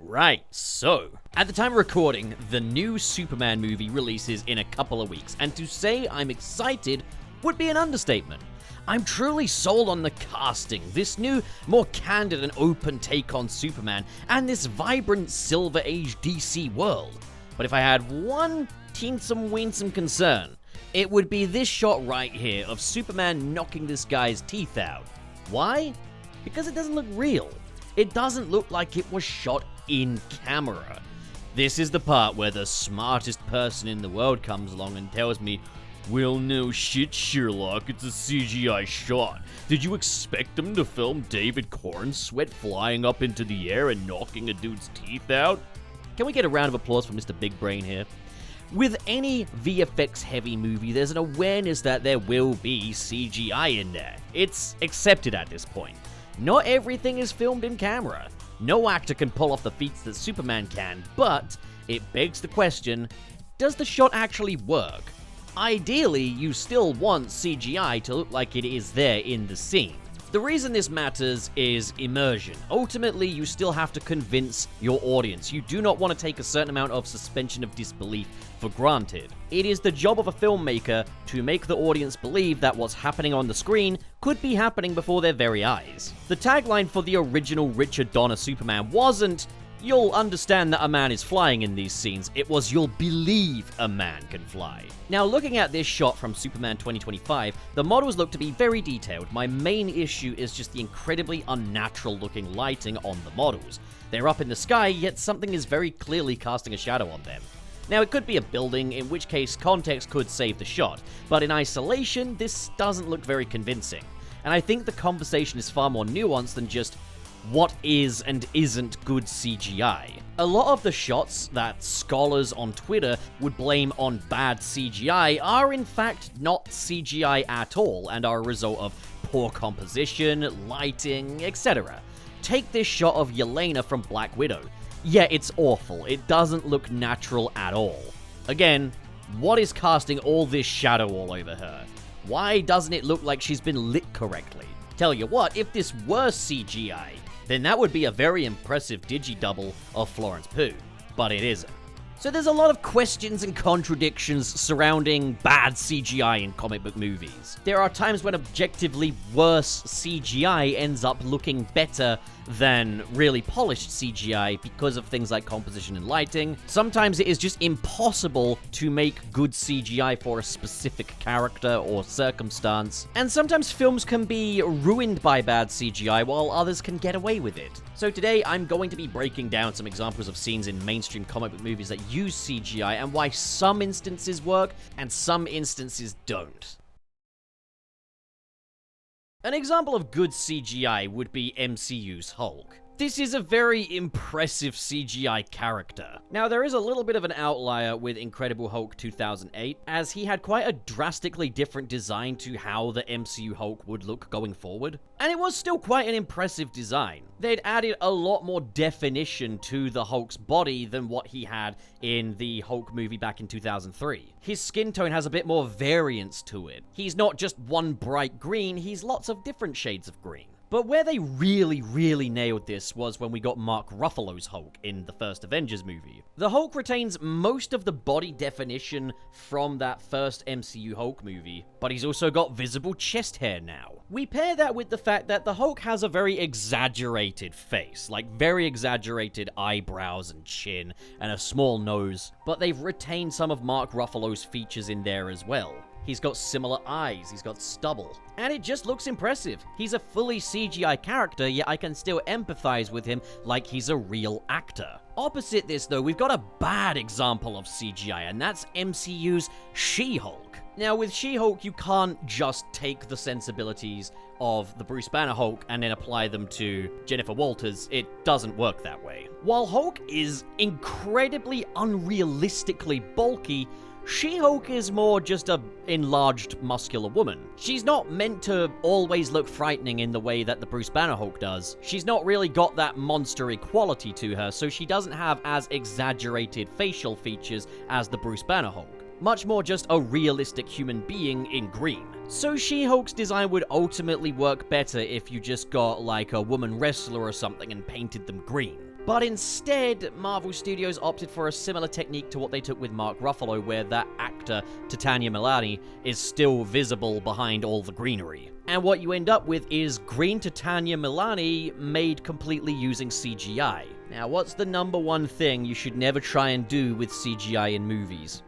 Right, so, at the time of recording, the new Superman movie releases in a couple of weeks, and to say I'm excited would be an understatement. I'm truly sold on the casting, this new, more candid and open take on Superman, and this vibrant Silver Age DC world. But if I had one teensome-weensome concern, it would be this shot right here of Superman knocking this guy's teeth out. Why? Because it doesn't look real. It doesn't look like it was shot in camera. This is the part where the smartest person in the world comes along and tells me, "Well, no shit, Sherlock, it's a CGI shot. Did you expect them to film David Corn's sweat flying up into the air and knocking a dude's teeth out?" Can we get a round of applause for Mr. Big Brain here? With any VFX-heavy movie, there's an awareness that there will be CGI in there. It's accepted at this point. Not everything is filmed in camera. No actor can pull off the feats that Superman can, but it begs the question, does the shot actually work? Ideally, you still want CGI to look like it is there in the scene. The reason this matters is immersion. Ultimately, you still have to convince your audience. You do not want to take a certain amount of suspension of disbelief for granted. It is the job of a filmmaker to make the audience believe that what's happening on the screen could be happening before their very eyes. The tagline for the original Richard Donner Superman wasn't, "You'll understand that a man is flying in these scenes." It was, "You'll believe a man can fly." Now, looking at this shot from Superman 2025, the models look to be very detailed. My main issue is just the incredibly unnatural looking lighting on the models. They're up in the sky, yet something is very clearly casting a shadow on them. Now, it could be a building, in which case context could save the shot, but in isolation, this doesn't look very convincing. And I think the conversation is far more nuanced than just what is and isn't good CGI. A lot of the shots that scholars on Twitter would blame on bad CGI are in fact not CGI at all and are a result of poor composition, lighting, etc. Take this shot of Yelena from Black Widow. Yeah, it's awful. It doesn't look natural at all. Again, what is casting all this shadow all over her? Why doesn't it look like she's been lit correctly? Tell you what, if this were CGI, then that would be a very impressive digi-double of Florence Pugh. But it isn't. So there's a lot of questions and contradictions surrounding bad CGI in comic book movies. There are times when objectively worse CGI ends up looking better than really polished CGI because of things like composition and lighting. Sometimes it is just impossible to make good CGI for a specific character or circumstance. And sometimes films can be ruined by bad CGI while others can get away with it. So today I'm going to be breaking down some examples of scenes in mainstream comic book movies that use CGI and why some instances work and some instances don't. An example of good CGI would be MCU's Hulk. This is a very impressive CGI character. Now, there is a little bit of an outlier with Incredible Hulk 2008, as he had quite a drastically different design to how the MCU Hulk would look going forward. And it was still quite an impressive design. They'd added a lot more definition to the Hulk's body than what he had in the Hulk movie back in 2003. His skin tone has a bit more variance to it. He's not just one bright green, he's lots of different shades of green. But where they really nailed this was when we got Mark Ruffalo's Hulk in the first Avengers movie. The Hulk retains most of the body definition from that first MCU Hulk movie, but he's also got visible chest hair now. We pair that with the fact that the Hulk has a very exaggerated face, like very exaggerated eyebrows and chin, and a small nose, but they've retained some of Mark Ruffalo's features in there as well. He's got similar eyes, he's got stubble, and it just looks impressive. He's a fully CGI character, yet I can still empathize with him like he's a real actor. Opposite this though, we've got a bad example of CGI, and that's MCU's She-Hulk. Now with She-Hulk, you can't just take the sensibilities of the Bruce Banner Hulk and then apply them to Jennifer Walters. It doesn't work that way. While Hulk is incredibly unrealistically bulky, She-Hulk is more just a enlarged muscular woman. She's not meant to always look frightening in the way that the Bruce Banner Hulk does. She's not really got that monster-y quality to her, so she doesn't have as exaggerated facial features as the Bruce Banner Hulk. Much more just a realistic human being in green. So She-Hulk's design would ultimately work better if you just got like a woman wrestler or something and painted them green. But instead, Marvel Studios opted for a similar technique to what they took with Mark Ruffalo, where that actor, Tangibility, is still visible behind all the greenery. And what you end up with is green Tangibility made completely using CGI. Now, what's the number one thing you should never try and do with CGI in movies?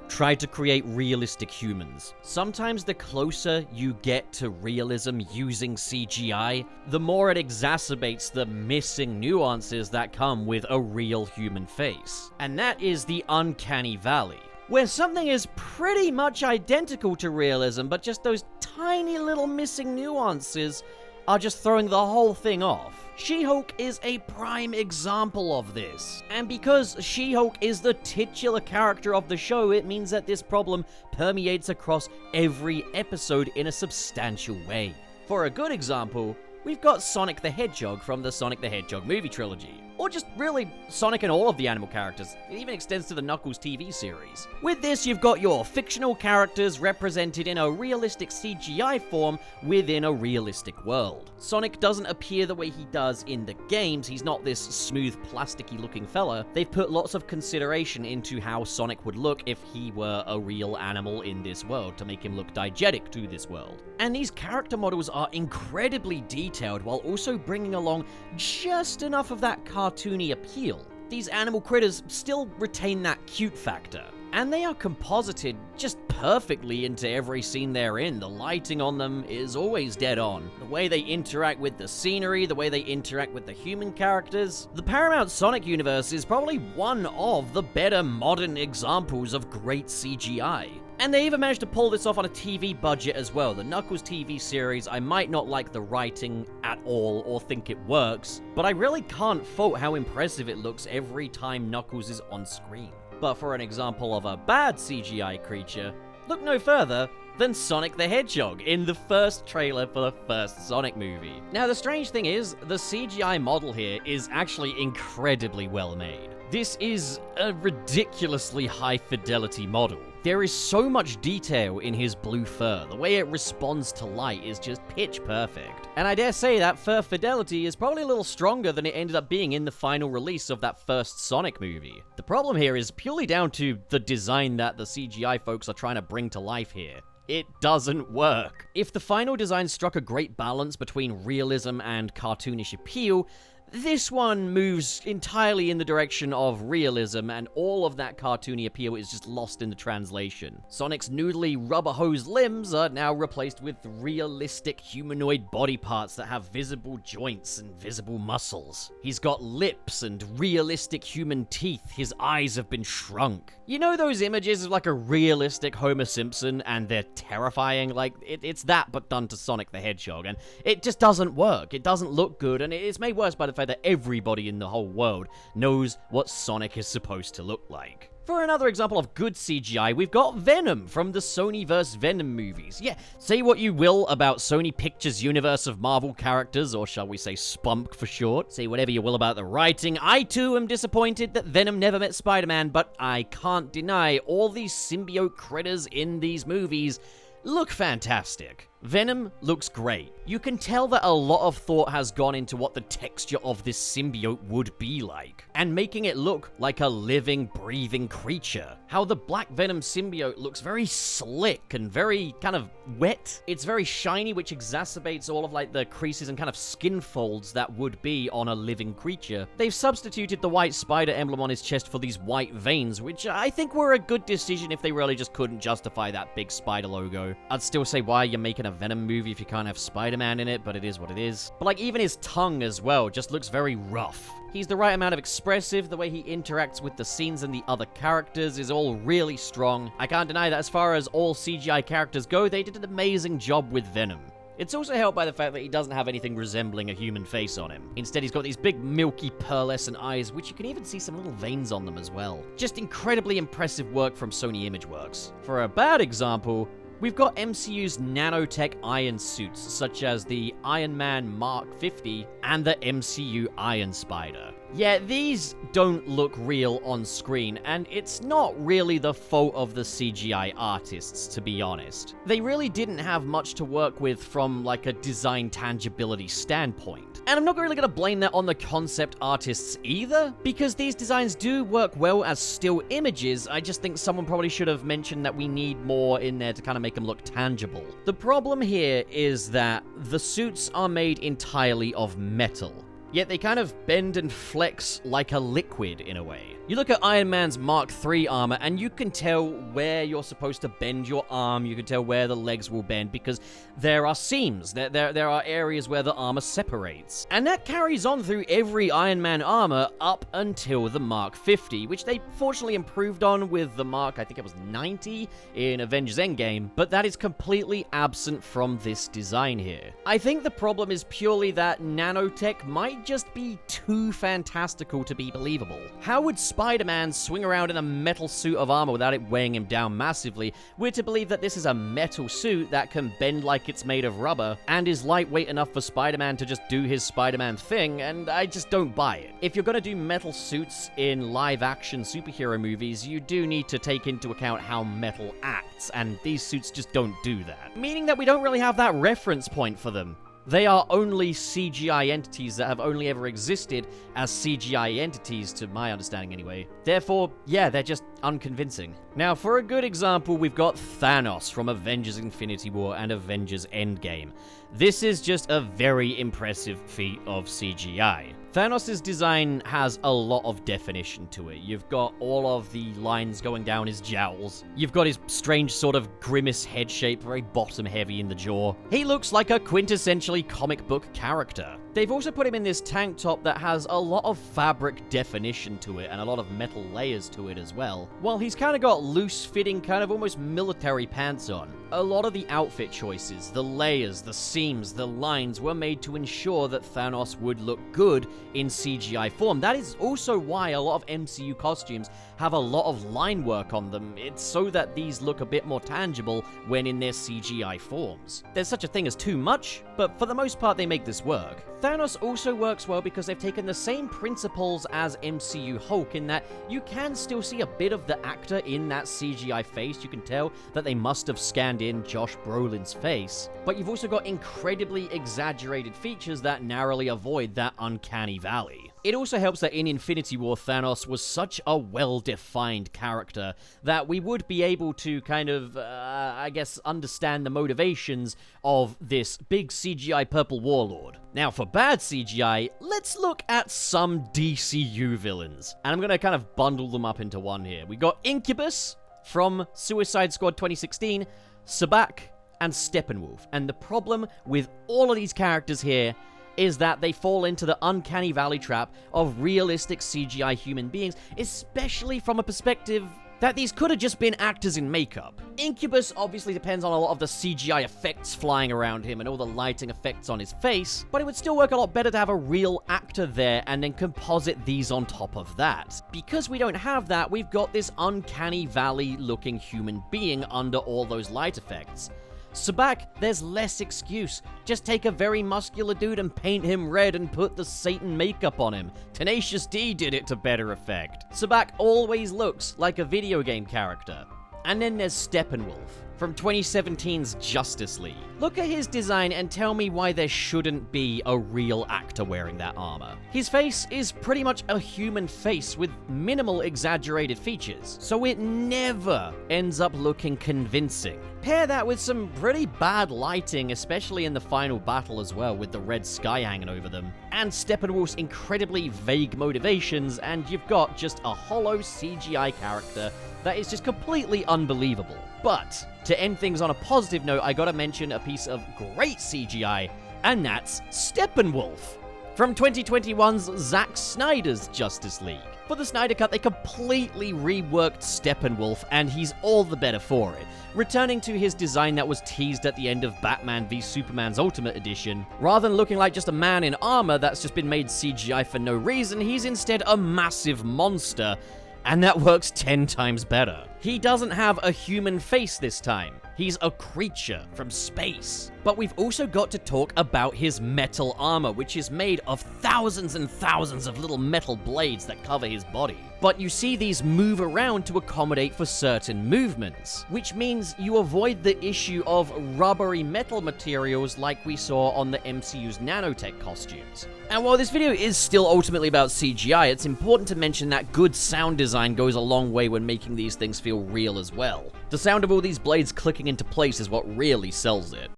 Try to create realistic humans. Sometimes the closer you get to realism using CGI, the more it exacerbates the missing nuances that come with a real human face. And that is the uncanny valley, where something is pretty much identical to realism, but just those tiny little missing nuances are just throwing the whole thing off. She-Hulk is a prime example of this. And because She-Hulk is the titular character of the show, it means that this problem permeates across every episode in a substantial way. For a good example, we've got Sonic the Hedgehog from the Sonic the Hedgehog movie trilogy. Or just really Sonic and all of the animal characters. It even extends to the Knuckles TV series. With this, you've got your fictional characters represented in a realistic CGI form within a realistic world. Sonic doesn't appear the way he does in the games. He's not this smooth, plasticky looking fella. They've put lots of consideration into how Sonic would look if he were a real animal in this world, to make him look diegetic to this world. And these character models are incredibly detailed while also bringing along just enough of that cartoony appeal. These animal critters still retain that cute factor. And they are composited just perfectly into every scene they're in. The lighting on them is always dead on. The way they interact with the scenery, the way they interact with the human characters. The Paramount Sonic universe is probably one of the better modern examples of great CGI. And they even managed to pull this off on a TV budget as well. The Knuckles TV series, I might not like the writing at all or think it works, but I really can't fault how impressive it looks every time Knuckles is on screen. But for an example of a bad CGI creature, look no further than Sonic the Hedgehog in the first trailer for the first Sonic movie. Now, the strange thing is, the CGI model here is actually incredibly well made. This is a ridiculously high fidelity model. There is so much detail in his blue fur. The way it responds to light is just pitch perfect. And I dare say that fur fidelity is probably a little stronger than it ended up being in the final release of that first Sonic movie. The problem here is purely down to the design that the CGI folks are trying to bring to life here. It doesn't work. If the final design struck a great balance between realism and cartoonish appeal, this one moves entirely in the direction of realism, and all of that cartoony appeal is just lost in the translation. Sonic's noodly rubber hose limbs are now replaced with realistic humanoid body parts that have visible joints and visible muscles. He's got lips and realistic human teeth. His eyes have been shrunk. You know those images of like a realistic Homer Simpson and they're terrifying? Like, it's that but done to Sonic the Hedgehog, and it just doesn't work. It doesn't look good, and it's made worse by the fact that everybody in the whole world knows what Sonic is supposed to look like. For another example of good CGI, we've got Venom from the Sony vs. Venom movies. Yeah, say what you will about Sony Pictures universe of Marvel characters, or shall we say Spunk for short. Say whatever you will about the writing. I too am disappointed that Venom never met Spider-Man, but I can't deny all these symbiote critters in these movies look fantastic. Venom looks great. You can tell that a lot of thought has gone into what the texture of this symbiote would be like, and making it look like a living, breathing creature. How the Black Venom symbiote looks very slick and very kind of wet. It's very shiny, which exacerbates all of like the creases and kind of skin folds that would be on a living creature. They've substituted the white spider emblem on his chest for these white veins, which I think were a good decision if they really just couldn't justify that big spider logo. I'd still say, why are you making a Venom movie if you can't have Spider-Man in it, but it is what it is. But like, even his tongue as well just looks very rough. He's the right amount of expressive. The way he interacts with the scenes and the other characters is all really strong. I can't deny that as far as all CGI characters go, they did an amazing job with Venom. It's also helped by the fact that he doesn't have anything resembling a human face on him. Instead, he's got these big, milky, pearlescent eyes, which you can even see some little veins on them as well. Just incredibly impressive work from Sony Imageworks. For a bad example, we've got MCU's nanotech iron suits, such as the Iron Man Mark 50 and the MCU Iron Spider. Yeah, these don't look real on screen, and it's not really the fault of the CGI artists, to be honest. They really didn't have much to work with from like a design tangibility standpoint. And I'm not really gonna blame that on the concept artists either, because these designs do work well as still images. I just think someone probably should have mentioned that we need more in there to kind of make them look tangible. The problem here is that the suits are made entirely of metal. Yet they kind of bend and flex like a liquid in a way. You look at Iron Man's Mark III armor and you can tell where you're supposed to bend your arm, you can tell where the legs will bend because there are seams, there are areas where the armor separates. And that carries on through every Iron Man armor up until the Mark 50, which they fortunately improved on with the Mark, I think it was 90 in Avengers Endgame, but that is completely absent from this design here. I think the problem is purely that nanotech might just be too fantastical to be believable. How would Spider-Man swing around in a metal suit of armor without it weighing him down massively? We're to believe that this is a metal suit that can bend like it's made of rubber and is lightweight enough for Spider-Man to just do his Spider-Man thing, and I just don't buy it. If you're gonna do metal suits in live-action superhero movies, you do need to take into account how metal acts, and these suits just don't do that. Meaning that we don't really have that reference point for them. They are only CGI entities that have only ever existed as CGI entities, to my understanding anyway. Therefore, yeah, they're just unconvincing. Now, for a good example, we've got Thanos from Avengers Infinity War and Avengers Endgame. This is just a very impressive feat of CGI. Thanos' design has a lot of definition to it. You've got all of the lines going down his jowls. You've got his strange sort of grimace head shape, very bottom heavy in the jaw. He looks like a quintessentially comic book character. They've also put him in this tank top that has a lot of fabric definition to it and a lot of metal layers to it as well. While he's kind of got loose-fitting, kind of almost military pants on. A lot of the outfit choices, the layers, the seams, the lines were made to ensure that Thanos would look good in CGI form. That is also why a lot of MCU costumes have a lot of line work on them. It's so that these look a bit more tangible when in their CGI forms. There's such a thing as too much, but for the most part they make this work. Thanos also works well because they've taken the same principles as MCU Hulk in that you can still see a bit of the actor in that CGI face. You can tell that they must have scanned in Josh Brolin's face. But you've also got incredibly exaggerated features that narrowly avoid that uncanny valley. It also helps that in Infinity War, Thanos was such a well-defined character that we would be able to kind of, I guess, understand the motivations of this big CGI purple warlord. Now, for bad CGI, let's look at some DCU villains. And I'm going to kind of bundle them up into one here. We got Incubus from Suicide Squad 2016, Sabbac, and Steppenwolf. And the problem with all of these characters here is that they fall into the uncanny valley trap of realistic CGI human beings, especially from a perspective that these could have just been actors in makeup. Incubus obviously depends on a lot of the CGI effects flying around him and all the lighting effects on his face, but it would still work a lot better to have a real actor there and then composite these on top of that. Because we don't have that, we've got this uncanny valley looking human being under all those light effects. Sabbac, there's less excuse. Just take a very muscular dude and paint him red and put the Satan makeup on him. Tenacious D did it to better effect. Sabbac always looks like a video game character. And then there's Steppenwolf from 2017's Justice League. Look at his design and tell me why there shouldn't be a real actor wearing that armor. His face is pretty much a human face with minimal exaggerated features, so it never ends up looking convincing. Pair that with some pretty bad lighting, especially in the final battle as well, with the red sky hanging over them, and Steppenwolf's incredibly vague motivations, and you've got just a hollow CGI character that is just completely unbelievable. But to end things on a positive note, I gotta mention a piece of great CGI, and that's Steppenwolf from 2021's Zack Snyder's Justice League. For the Snyder Cut, they completely reworked Steppenwolf, and he's all the better for it, returning to his design that was teased at the end of Batman v Superman's Ultimate Edition. Rather than looking like just a man in armor that's just been made CGI for no reason, he's instead a massive monster, and that works 10 times better. He doesn't have a human face this time. He's a creature from space. But we've also got to talk about his metal armor, which is made of thousands and thousands of little metal blades that cover his body. But you see these move around to accommodate for certain movements, which means you avoid the issue of rubbery metal materials like we saw on the MCU's nanotech costumes. And while this video is still ultimately about CGI, it's important to mention that good sound design goes a long way when making these things feel real as well. The sound of all these blades clicking into place is what really sells it.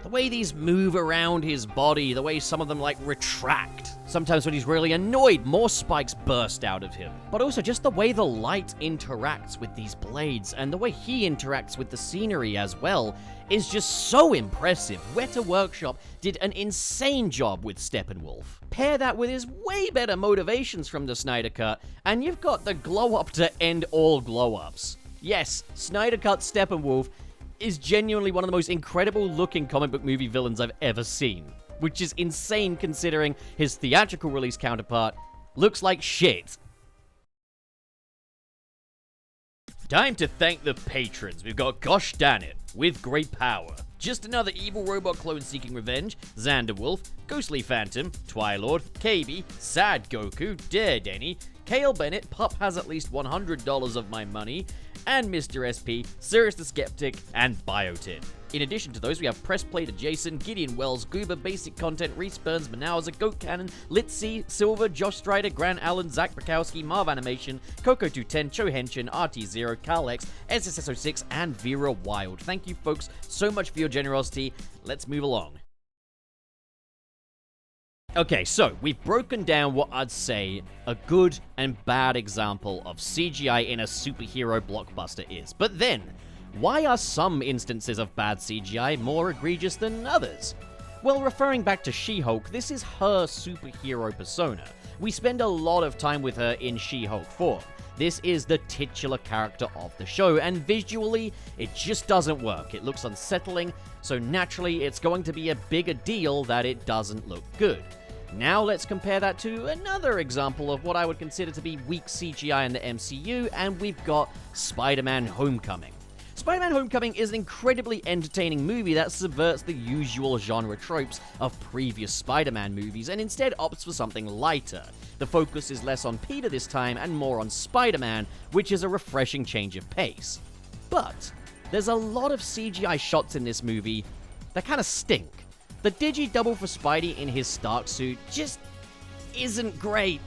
The way these move around his body, the way some of them like retract. Sometimes when he's really annoyed, more spikes burst out of him. But also just the way the light interacts with these blades and the way he interacts with the scenery as well is just so impressive. Weta Workshop did an insane job with Steppenwolf. Pair that with his way better motivations from the Snyder Cut, and you've got the glow-up to end all glow-ups. Yes, Snyder Cut Steppenwolf is genuinely one of the most incredible-looking comic book movie villains I've ever seen, which is insane considering his theatrical release counterpart looks like shit. Time to thank the patrons. We've got Gosh Damn It, With Great Power, Just Another Evil Robot Clone Seeking Revenge, Xanderwolf, Ghostly Phantom, Twilord, KB, Sad Goku, Dare Denny, Kale Bennett, Pup Has At Least $100 of My Money, and Mr. SP, Sirius the Skeptic, and Biotin. In addition to those, we have Pressplate Jason, Gideon Wells, Goober, Basic Content, Reese Burns, Manauza, Goat Cannon, Litzy, Silver, Josh Strider, Grant Allen, Zach Bukowski, Marv Animation, Coco210, Cho Henshin, RT0, Carlex, SSS06, and Vera Wild. Thank you folks so much for your generosity. Let's move along. Okay, so we've broken down what I'd say a good and bad example of CGI in a superhero blockbuster is. But then, why are some instances of bad CGI more egregious than others? Well, referring back to She-Hulk, this is her superhero persona. We spend a lot of time with her in She-Hulk form. This is the titular character of the show, and visually, it just doesn't work. It looks unsettling, so naturally, it's going to be a bigger deal that it doesn't look good. Now let's compare that to another example of what I would consider to be weak CGI in the MCU, and we've got Spider-Man Homecoming. Spider-Man Homecoming is an incredibly entertaining movie that subverts the usual genre tropes of previous Spider-Man movies and instead opts for something lighter. The focus is less on Peter this time and more on Spider-Man, which is a refreshing change of pace. But there's a lot of CGI shots in this movie that kind of stink. The digi-double for Spidey in his Stark suit just isn't great.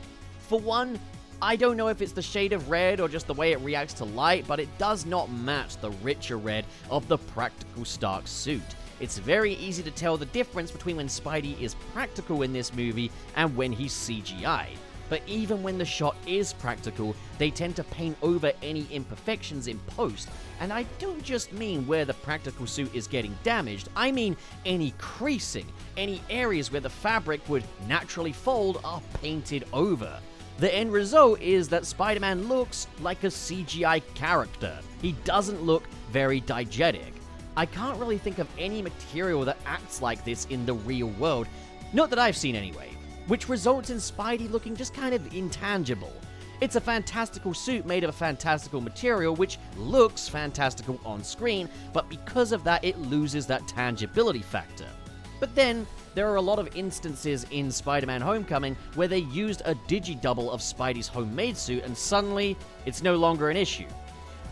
For one, I don't know if it's the shade of red or just the way it reacts to light, but it does not match the richer red of the practical Stark suit. It's very easy to tell the difference between when Spidey is practical in this movie and when he's CGI. But even when the shot is practical, they tend to paint over any imperfections in post. And I don't just mean where the practical suit is getting damaged, I mean any creasing, any areas where the fabric would naturally fold are painted over. The end result is that Spider-Man looks like a CGI character. He doesn't look very diegetic. I can't really think of any material that acts like this in the real world, not that I've seen anyway, which results in Spidey looking just kind of intangible. It's a fantastical suit made of a fantastical material which looks fantastical on screen, but because of that it loses that tangibility factor. But then, there are a lot of instances in Spider-Man Homecoming where they used a digi-double of Spidey's homemade suit and suddenly, it's no longer an issue.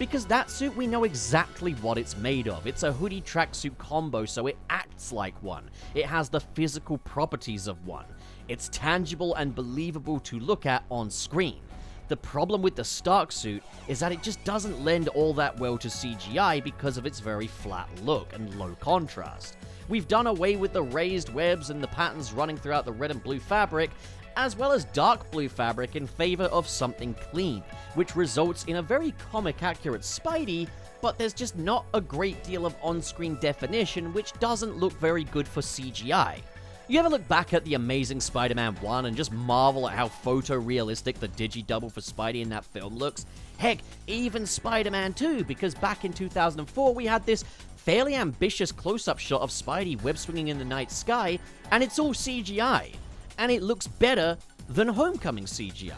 Because that suit, we know exactly what it's made of. It's a hoodie tracksuit combo, so it acts like one. It has the physical properties of one. It's tangible and believable to look at on screen. The problem with the Stark suit is that it just doesn't lend all that well to CGI because of its very flat look and low contrast. We've done away with the raised webs and the patterns running throughout the red and blue fabric, as well as dark blue fabric in favor of something clean, which results in a very comic-accurate Spidey, but there's just not a great deal of on-screen definition, which doesn't look very good for CGI. You ever look back at The Amazing Spider-Man 1 and just marvel at how photorealistic the digi-double for Spidey in that film looks? Heck, even Spider-Man 2, because back in 2004 we had this fairly ambitious close-up shot of Spidey web-swinging in the night sky, and it's all CGI. And it looks better than Homecoming CGI.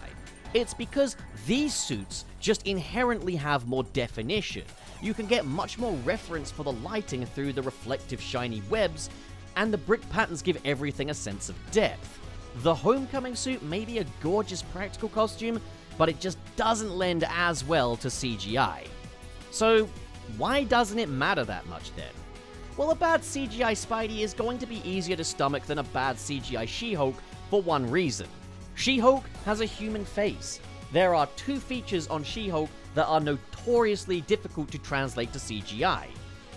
It's because these suits just inherently have more definition. you can get much more reference for the lighting through the reflective shiny webs, and the brick patterns give everything a sense of depth. The Homecoming suit may be a gorgeous practical costume, but it just doesn't lend as well to CGI. So why doesn't it matter that much then? Well, a bad CGI Spidey is going to be easier to stomach than a bad CGI She-Hulk for one reason. She-Hulk has a human face. There are two features on She-Hulk that are notoriously difficult to translate to CGI.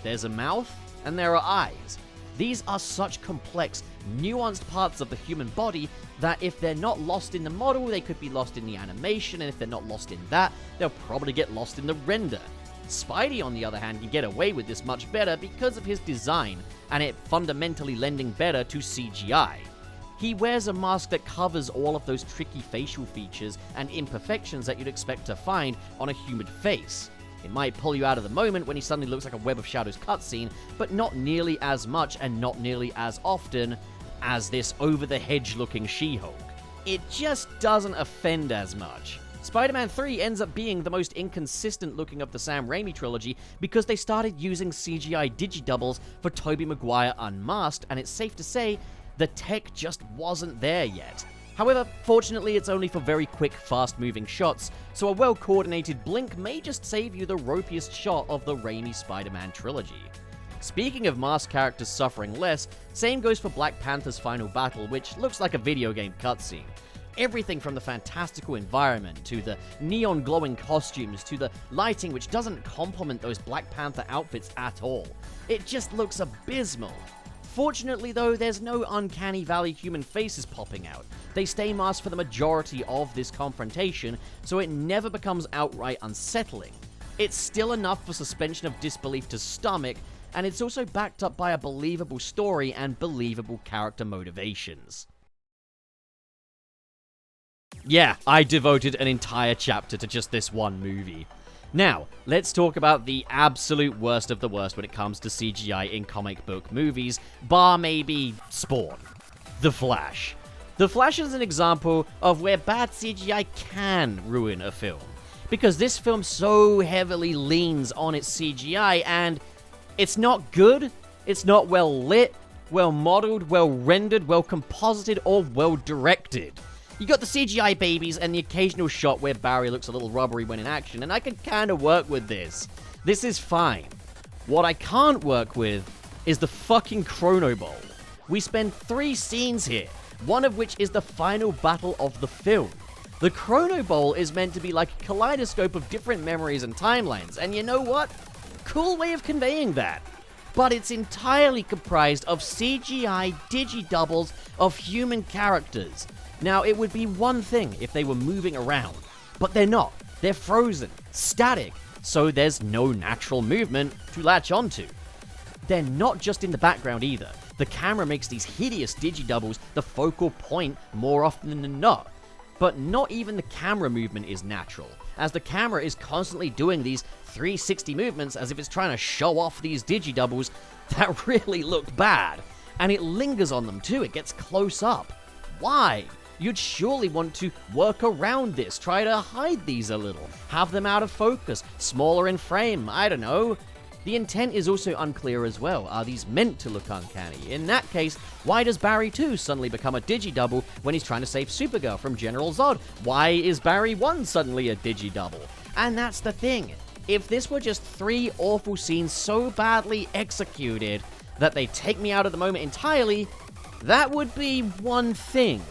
There's a mouth, and there are eyes. These are such complex, nuanced parts of the human body that if they're not lost in the model, they could be lost in the animation, and if they're not lost in that, they'll probably get lost in the render. Spidey, on the other hand, can get away with this much better because of his design, and it fundamentally lending better to CGI. He wears a mask that covers all of those tricky facial features and imperfections that you'd expect to find on a human face. It might pull you out of the moment when he suddenly looks like a Web of Shadows cutscene, but not nearly as much and not nearly as often as this over-the-hedge looking She-Hulk. It just doesn't offend as much. Spider-Man 3 ends up being the most inconsistent looking of the Sam Raimi trilogy because they started using CGI digi-doubles for Tobey Maguire unmasked, and it's safe to say the tech just wasn't there yet. However, fortunately it's only for very quick, fast-moving shots, so a well-coordinated blink may just save you the ropiest shot of the Raimi Spider-Man trilogy. Speaking of masked characters suffering less, same goes for Black Panther's final battle, which looks like a video game cutscene. Everything from the fantastical environment, to the neon glowing costumes, to the lighting which doesn't complement those Black Panther outfits at all. It just looks abysmal. Fortunately though, there's no uncanny valley human faces popping out. They stay masked for the majority of this confrontation, so it never becomes outright unsettling. It's still enough for suspension of disbelief to stomach, and it's also backed up by a believable story and believable character motivations. Yeah, I devoted an entire chapter to just this one movie. Now, let's talk about the absolute worst of the worst when it comes to CGI in comic book movies, bar maybe Spawn. The Flash. The Flash is an example of where bad CGI can ruin a film, because this film so heavily leans on its CGI, and it's not good, it's not well lit, well modeled, well rendered, well composited, or well directed. You got the CGI babies and the occasional shot where Barry looks a little rubbery when in action, and I can kind of work with this. This is fine. What I can't work with is the fucking Chrono Bowl. We spend 3 scenes here, one of which is the final battle of the film. The Chrono Bowl is meant to be like a kaleidoscope of different memories and timelines, and you know what? Cool way of conveying that. But it's entirely comprised of CGI digi-doubles of human characters. Now, it would be one thing if they were moving around, but they're not. They're frozen, static, so there's no natural movement to latch onto. They're not just in the background either. The camera makes these hideous digi-doubles the focal point more often than not. But not even the camera movement is natural, as the camera is constantly doing these 360 movements as if it's trying to show off these digi-doubles that really look bad. And it lingers on them too, it gets close up. Why? You'd surely want to work around this, try to hide these a little, have them out of focus, smaller in frame, I don't know. The intent is also unclear as well. Are these meant to look uncanny? In that case, why does Barry 2 suddenly become a digi-double when he's trying to save Supergirl from General Zod? Why is Barry 1 suddenly a digi-double? And that's the thing. If this were just 3 awful scenes so badly executed that they take me out of the moment entirely, that would be one thing.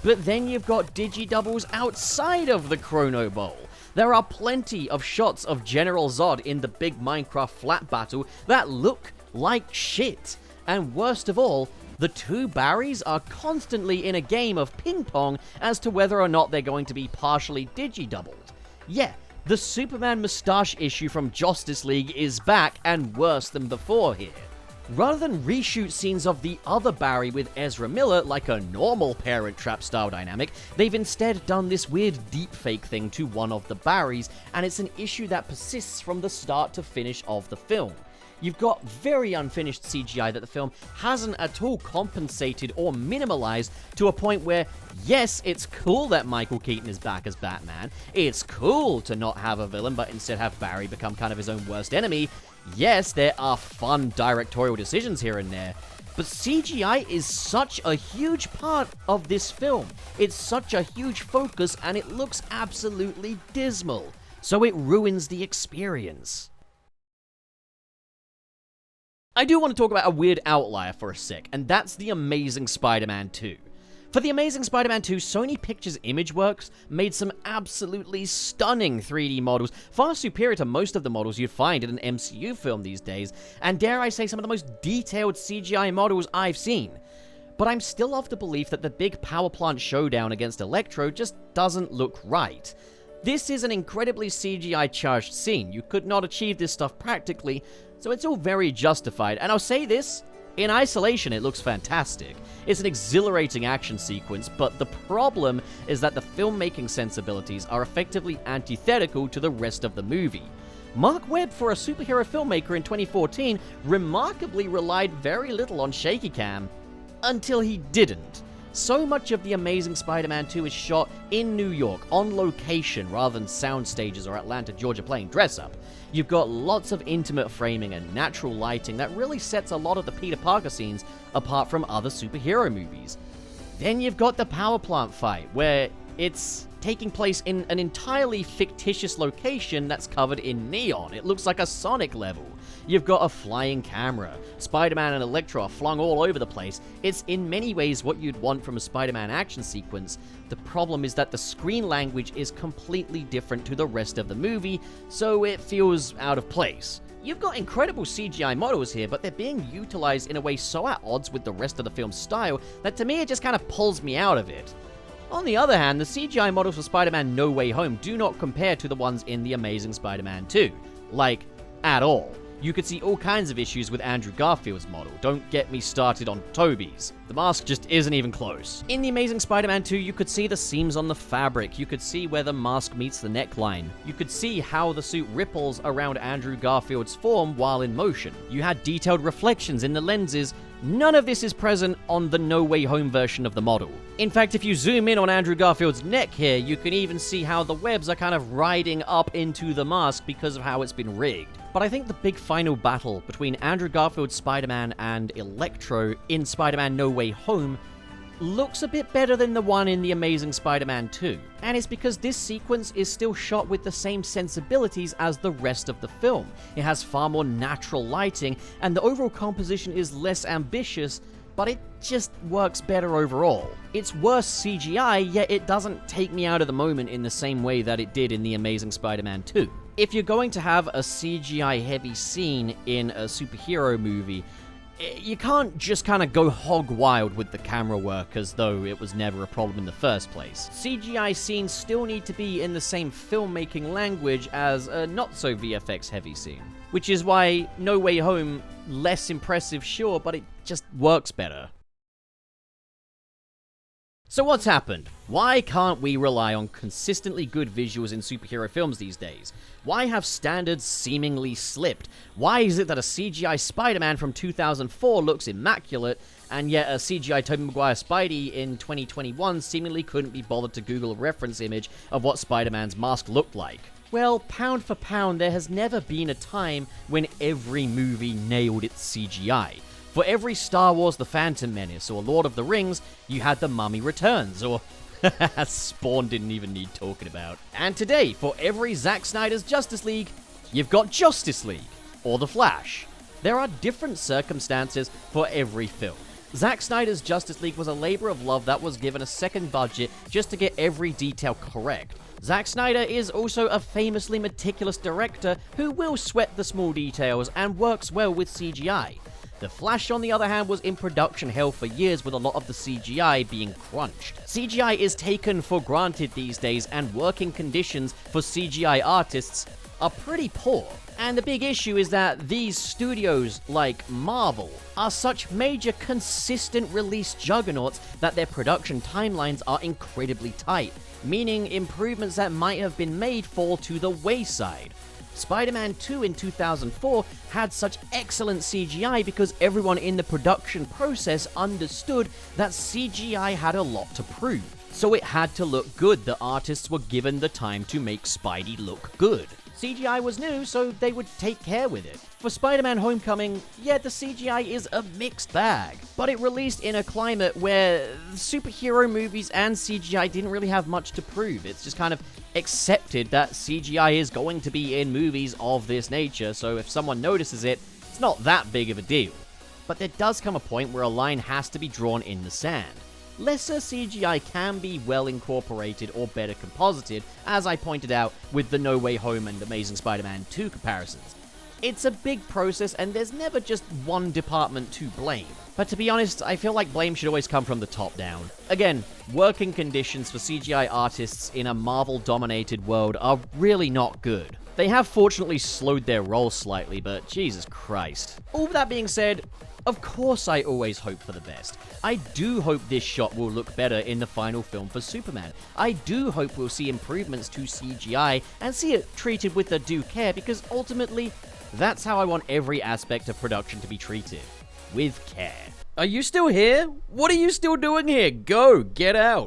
But then you've got digi-doubles outside of the Chrono Bowl. There are plenty of shots of General Zod in the big Minecraft flat battle that look like shit. And worst of all, the 2 Barrys are constantly in a game of ping-pong as to whether or not they're going to be partially digi-doubled. Yeah, the Superman mustache issue from Justice League is back and worse than before here. Rather than reshoot scenes of the other Barry with Ezra Miller like a normal Parent Trap style dynamic, they've instead done this weird deepfake thing to one of the Barrys, and it's an issue that persists from the start to finish of the film. You've got very unfinished CGI that the film hasn't at all compensated or minimalized to a point where, yes, it's cool that Michael Keaton is back as Batman. It's cool to not have a villain, but instead have Barry become kind of his own worst enemy. Yes, there are fun directorial decisions here and there. But CGI is such a huge part of this film. It's such a huge focus, and it looks absolutely dismal. So it ruins the experience. I do want to talk about a weird outlier for a sec, and that's The Amazing Spider-Man 2. For The Amazing Spider-Man 2, Sony Pictures Imageworks made some absolutely stunning 3D models, far superior to most of the models you'd find in an MCU film these days, and dare I say some of the most detailed CGI models I've seen. But I'm still of the belief that the big power plant showdown against Electro just doesn't look right. This is an incredibly CGI-charged scene. You could not achieve this stuff practically, so it's all very justified. And I'll say this, in isolation it looks fantastic. It's an exhilarating action sequence, but the problem is that the filmmaking sensibilities are effectively antithetical to the rest of the movie. Mark Webb, for a superhero filmmaker in 2014, remarkably relied very little on shaky cam, until he didn't. So much of The Amazing Spider-Man 2 is shot in New York, on location, rather than sound stages or Atlanta, Georgia playing dress-up. You've got lots of intimate framing and natural lighting that really sets a lot of the Peter Parker scenes apart from other superhero movies. Then you've got the power plant fight, where it's taking place in an entirely fictitious location that's covered in neon. It looks like a Sonic level. You've got a flying camera. Spider-Man and Electro are flung all over the place. It's in many ways what you'd want from a Spider-Man action sequence. The problem is that the screen language is completely different to the rest of the movie, so it feels out of place. You've got incredible CGI models here, but they're being utilized in a way so at odds with the rest of the film's style that to me it just kind of pulls me out of it. On the other hand, the CGI models for Spider-Man No Way Home do not compare to the ones in The Amazing Spider-Man 2. Like, at all. You could see all kinds of issues with Andrew Garfield's model. Don't get me started on Tobey's. The mask just isn't even close. In The Amazing Spider-Man 2, you could see the seams on the fabric. You could see where the mask meets the neckline. You could see how the suit ripples around Andrew Garfield's form while in motion. You had detailed reflections in the lenses. None of this is present on the No Way Home version of the model. In fact, if you zoom in on Andrew Garfield's neck here, you can even see how the webs are kind of riding up into the mask because of how it's been rigged. But I think the big final battle between Andrew Garfield's Spider-Man and Electro in Spider-Man No Way Home looks a bit better than the one in The Amazing Spider-Man 2. And it's because this sequence is still shot with the same sensibilities as the rest of the film. It has far more natural lighting, and the overall composition is less ambitious, but it just works better overall. It's worse CGI, yet it doesn't take me out of the moment in the same way that it did in The Amazing Spider-Man 2. If you're going to have a CGI-heavy scene in a superhero movie, you can't just kind of go hog wild with the camera work as though it was never a problem in the first place. CGI scenes still need to be in the same filmmaking language as a not-so-VFX-heavy scene. Which is why No Way Home, less impressive, sure, but it just works better. So what's happened? Why can't we rely on consistently good visuals in superhero films these days? Why have standards seemingly slipped? Why is it that a CGI Spider-Man from 2004 looks immaculate, and yet a CGI Tobey Maguire Spidey in 2021 seemingly couldn't be bothered to Google a reference image of what Spider-Man's mask looked like? Well, pound for pound, there has never been a time when every movie nailed its CGI. For every Star Wars The Phantom Menace or Lord of the Rings, you had The Mummy Returns, or Spawn didn't even need talking about. And today, for every Zack Snyder's Justice League, you've got Justice League, or The Flash. There are different circumstances for every film. Zack Snyder's Justice League was a labor of love that was given a second budget just to get every detail correct. Zack Snyder is also a famously meticulous director who will sweat the small details and works well with CGI. The Flash, on the other hand, was in production hell for years with a lot of the CGI being crunched. CGI is taken for granted these days, and working conditions for CGI artists are pretty poor. And the big issue is that these studios, like Marvel, are such major consistent release juggernauts that their production timelines are incredibly tight, meaning improvements that might have been made fall to the wayside. Spider-Man 2 in 2004 had such excellent CGI because everyone in the production process understood that CGI had a lot to prove. So it had to look good. The artists were given the time to make Spidey look good. CGI was new, so they would take care with it. For Spider-Man Homecoming, yeah, the CGI is a mixed bag, but it released in a climate where superhero movies and CGI didn't really have much to prove. It's just kind of accepted that CGI is going to be in movies of this nature, so if someone notices it, it's not that big of a deal. But there does come a point where a line has to be drawn in the sand. Lesser CGI can be well incorporated or better composited, as I pointed out with the No Way Home and Amazing Spider-Man 2 comparisons. It's a big process and there's never just one department to blame. But to be honest, I feel like blame should always come from the top down. Again, working conditions for CGI artists in a Marvel-dominated world are really not good. They have fortunately slowed their roll slightly, but Jesus Christ. All that being said, of course I always hope for the best. I do hope this shot will look better in the final film for Superman. I do hope we'll see improvements to CGI and see it treated with the due care, because ultimately, that's how I want every aspect of production to be treated. With care. Are you still here? What are you still doing here? Go, get out.